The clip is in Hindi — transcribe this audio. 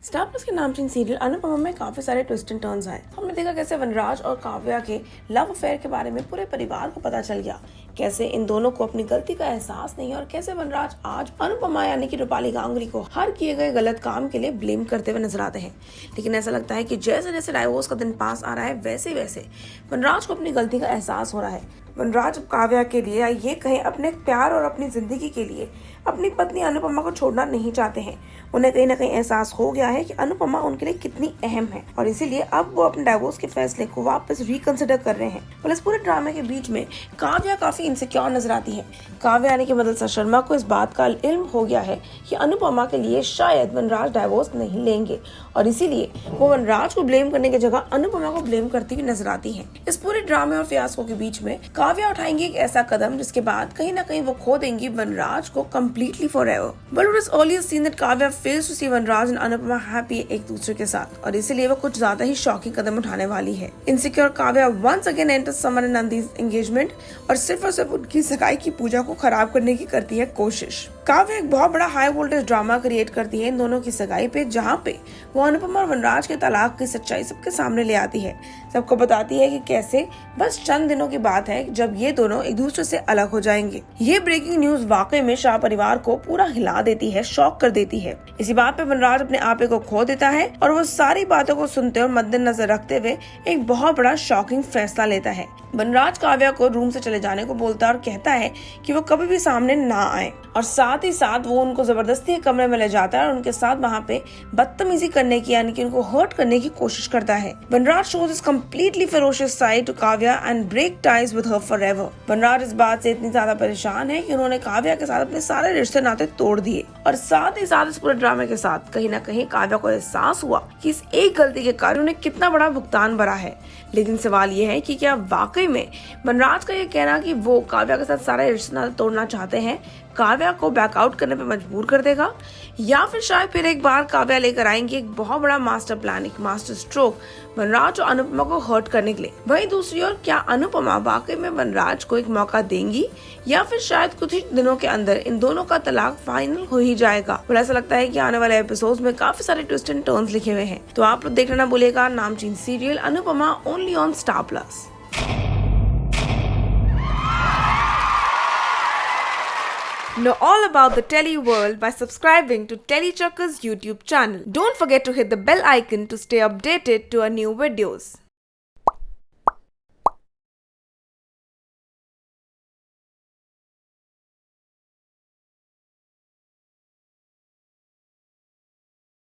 स्टार प्लस के नामचीन सीरियल अनुपमा में काफी सारे ट्विस्ट एंड टर्न्स आए। हमने देखा कैसे वनराज और काव्या के लव अफेयर के बारे में पूरे परिवार को पता चल गया, कैसे इन दोनों को अपनी गलती का एहसास नहीं है और कैसे वनराज आज अनुपमा यानी कि रूपाली गांगुली को हर किए गए गलत काम के लिए ब्लेम करते हुए नजर आते हैं। लेकिन ऐसा लगता है कि जैसे जैसे डाइवोर्स का दिन पास आ रहा है वैसे वैसे वनराज को अपनी गलती का एहसास हो रहा है। वनराज काव्या के लिए ये कहें अपने प्यार और अपनी जिंदगी के लिए अपनी पत्नी अनुपमा को छोड़ना नहीं चाहते हैं। उन्हें कहीं ना कहीं एहसास हो गया है कि अनुपमा उनके लिए कितनी अहम है और इसीलिए अब वो अपने डाइवोर्स के फैसले को वापस रिकंसिडर कर रहे हैं। और इस पूरे ड्रामे के बीच में काव्या काफी इनसिक्योर नजर आती है। काव्या यानी कि मदरसा शर्मा को इस बात का इल्म हो गया है कि अनुपमा के लिए शायद वनराज डाइवोर्स नहीं लेंगे और इसीलिए वो वनराज को ब्लेम करने की जगह अनुपमा को ब्लेम करती हुई नजर आती है। इस पूरे ड्रामे और फियास्को के बीच में काव्या उठाएंगी एक ऐसा कदम जिसके बाद कहीं ना कहीं वो खो देंगी वनराज को completely forever. But it is earlier seen that Kavya fails to see वनराज और अनुपमा हैप्पी एक दूसरे के साथ और इसीलिए वो कुछ ज्यादा ही शॉकिंग कदम उठाने वाली है। Insecure Kavya once again enters Samar and नंदी's engagement और सिर्फ उनकी सगाई की पूजा को खराब करने की करती है कोशिश। काव्या एक बहुत बड़ा हाई वोल्टेज ड्रामा क्रिएट करती है इन दोनों की सगाई पे, जहाँ पे वो अनुपमा और वनराज के तलाक की सच्चाई सबके सामने ले आती है। सबको बताती है कि कैसे बस चंद दिनों की बात है जब ये दोनों एक दूसरे से अलग हो जाएंगे। ये ब्रेकिंग न्यूज वाकई में शाह परिवार को पूरा हिला देती है, शॉक कर देती है। इसी बात पे वनराज अपने आपे को खो देता है और वो सारी बातों को सुनते और मद्देनजर रखते हुए एक बहुत बड़ा शॉकिंग फैसला लेता है। वनराज काव्या को रूम से चले जाने को बोलता है और कहता है कि वो कभी भी सामने ना आए और साथ ही साथ वो उनको जबरदस्ती कमरे में ले जाता है और उनके साथ वहाँ पे बदतमीजी करने की यानी कि उनको हर्ट करने की कोशिश करता है। Vanraj shows is completely ferocious side to Kavya and break ties with her forever. Vanraj इस बात से इतनी ज्यादा परेशान है कि उन्होंने काव्या के साथ अपने सारे रिश्ते नाते तोड़ दिए और साथ ही साथ इस पूरे ड्रामे के साथ कहीं ना कहीं काव्या को एहसास हुआ कि इस एक गलती के कारण उन्हें कितना बड़ा भुगतान भरा है। लेकिन सवाल ये है कि क्या वाकई में वनराज का ये कहना कि वो काव्या के साथ सारे रिश्ते नाते तोड़ना चाहते हैं काव्या को बैकआउट करने पे मजबूर कर देगा, या फिर शायद फिर एक बार काव्या लेकर आएंगे एक बहुत बड़ा मास्टर प्लान, एक मास्टर स्ट्रोक वनराज और अनुपमा को हर्ट करने के लिए। वहीं दूसरी ओर क्या अनुपमा वाकई में वनराज को एक मौका देंगी या फिर शायद कुछ ही दिनों के अंदर इन दोनों का तलाक फाइनल हो ही जाएगा। और ऐसा लगता है कि आने वाले एपिसोड्स में काफी सारे ट्विस्ट एंड टर्न्स लिखे हुए हैं, तो आप लोग देखना ना भूलिएगा नामचीन serial Anupama only on star plus. Know all about the Telly world by subscribing to Telly Chakka's YouTube channel. Don't forget to hit the bell icon to stay updated to our new videos.